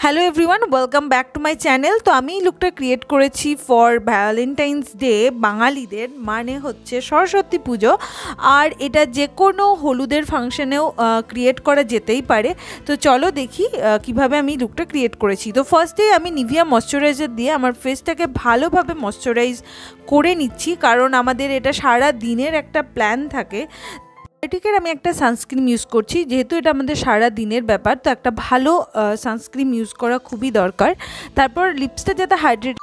Hello everyone welcome back to my channel. तो आमी लुकटा create करेছি फर भ্যালেন্টাইন্স day বাঙালিদের মানে হচ্ছে সরস্বতী পুজো। আর এটা যে কোনো হলুদের ফাংশনেও ক্রিয়েট করা যেতেই পারে। তো চলো দেখি কিভাবে আমি লুকটা ক্রিয়েট করেছি। তো ফার্স্টেই আমি নিভিয়া ময়শ্চারাইজার দিয়ে আমার ফেসটাকে ভালোভাবে ময়শ্চারাইজ করে নিচ্ছি, কারণ আমাদের এটা সারা দিনের একটা প্ল্যান থাকে। এটিকের আমি একটা সানস্ক্রিন ইউজ করছি, যেহেতু এটা আমাদের সারা দিনের ব্যাপার, তো একটা ভালো সানস্ক্রিন ইউজ করা খুবই দরকার। তারপর লিপসটা যাতে হাইড্রেট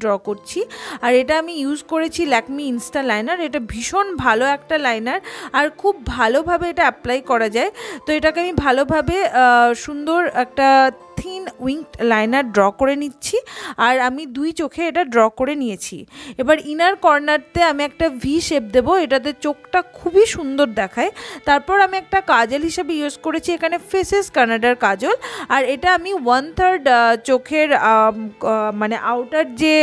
ড্র করছি। আর এটা আমি ইউজ করেছি ল্যাকমি ইনস্টা লাইনার। এটা ভীষণ ভালো একটা লাইনার আর খুব ভালোভাবে এটা অ্যাপ্লাই করা যায়। তো এটাকে আমি ভালোভাবে সুন্দর একটা থিন উইংড লাইনার ড্র করে নিচ্ছি। আর আমি দুই চোখে এটা ড্র করে নিয়েছি। এবার ইনার কর্নারতে আমি একটা ভি শেপ দেবো, এটাতে চোখটা খুবই সুন্দর দেখায়। তারপর আমি একটা কাজল হিসেবে ইউজ করেছি এখানে ফেসেস কানাডার কাজল। আর এটা আমি 1/3 চোখের মানে আউটার যে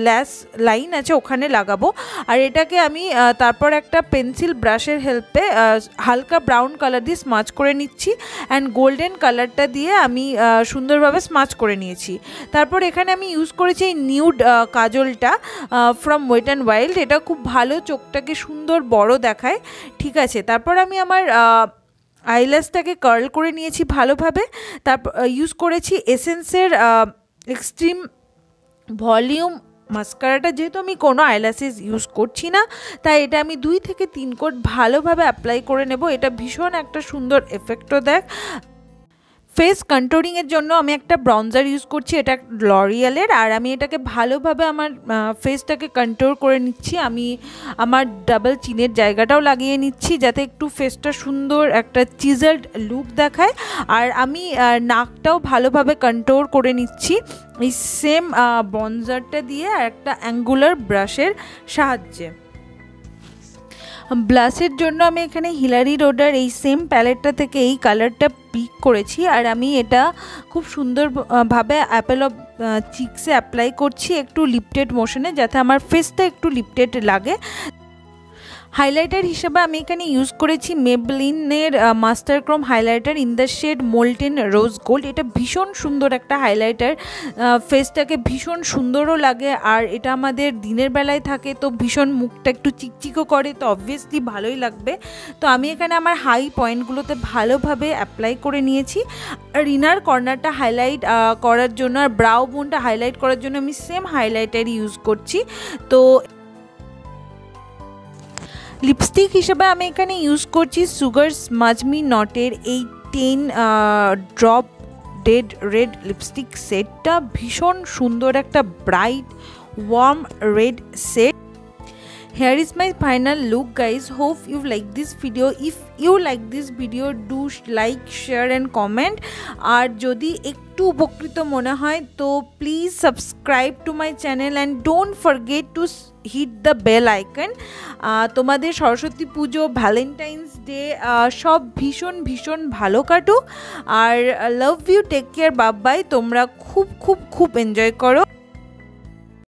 ল্যাশ লাইন আছে ওখানে লাগাবো। আর এটাকে আমি তারপর একটা পেন্সিল ব্রাশের হেল্পে হালকা ব্রাউন কালার দিয়ে স্মাচ করে নিচ্ছি। অ্যান্ড গোল্ডেন কালারটা দিয়ে আমি সুন্দরভাবে স্মাচ করে নিয়েছি। তারপর এখানে আমি ইউজ করেছি এই নিউড কাজলটা ফ্রম ওয়েট অ্যান্ড ওয়াইল্ড। এটা খুব ভালো চোখটাকে সুন্দর বড় দেখায়। ঠিক আছে, তারপর আমি আমার আইল্যাশটাকে কার্ল করে নিয়েছি ভালোভাবে। তারপর ইউজ করেছি এসেন্সের এক্সট্রিম ভলিউম মাস্কারাটা। যেহেতু আমি কোনো আইল্যাশেস ইউজ করছি না, তাই এটা আমি 2 থেকে 3 কোট ভালোভাবে অ্যাপ্লাই করে নেব। এটা ভীষণ একটা সুন্দর এফেক্টও দেয়। ফেস কন্ট্রোলিংয়ের জন্য আমি একটা ব্রঞ্জার ইউজ করছি, এটা লরিয়ালের, আর আমি এটাকে ভালোভাবে আমার ফেসটাকে কন্ট্রোল করে নিচ্ছি। আমি আমার ডাবল চিনের জায়গাটাও লাগিয়ে নিচ্ছি যাতে একটু ফেসটা সুন্দর একটা চিজেলড লুক দেখায়। আর আমি নাকটাও ভালোভাবে কন্ট্রোল করে নিচ্ছি এই সেম ব্রঞ্জারটা দিয়ে আর একটা অ্যাঙ্গুলার ব্রাশের সাহায্যে। ব্লাশের জন্য আমি এখানে হিলারি রোডার এই সেম প্যালেটটা থেকে এই কালারটা পিক করেছি, আর আমি এটা খুব সুন্দরভাবে অ্যাপেল অফ চিকসে অ্যাপ্লাই করছি একটু লিফটেড মোশনে, যাতে আমার ফেসটা একটু লিফটেড লাগে। হাইলাইটার হিসেবে আমি এখানে ইউজ করেছি মেবলিনের master chrome highlighter in the shade molten rose gold. এটা ভীষণ সুন্দর একটা হাইলাইটার, ফেসটাকে ভীষণ সুন্দরও লাগে, আর এটা আমাদের দিনের বেলায় থাকে তো ভীষণ মুখটা একটু চিকচিকও করে, তো অবভিয়াসলি ভালোই লাগবে। তো আমি এখানে আমার হাই পয়েন্টগুলোতে ভালোভাবে অ্যাপ্লাই করে নিয়েছি। আর ইনার কর্নারটা হাইলাইট করার জন্য আর ব্রাউ বোনটা হাইলাইট করার জন্য আমি সেম হাইলাইটার ইউজ করছি। তো লিপস্টিক হিসেবে আমি এখানে ইউজ করছি সুগার স্মাজ মি নটের এই 10 ড্রপ ডেড রেড লিপস্টিক সেটটা। ভীষণ সুন্দর একটা bright warm red set. Here is my final look guys, hope you like this video. If you like this video, do like, share and comment. আর যদি একটু উপকৃত মনে হয় তো please subscribe to my channel and don't forget to hit the bell icon. তোমাদের সরস্বতী পুজো, Valentine's day সব ভীষণ ভীষণ ভালো কাটুক। আর love you, take care, bye bye. তোমরা খুব খুব খুব এনজয় করো।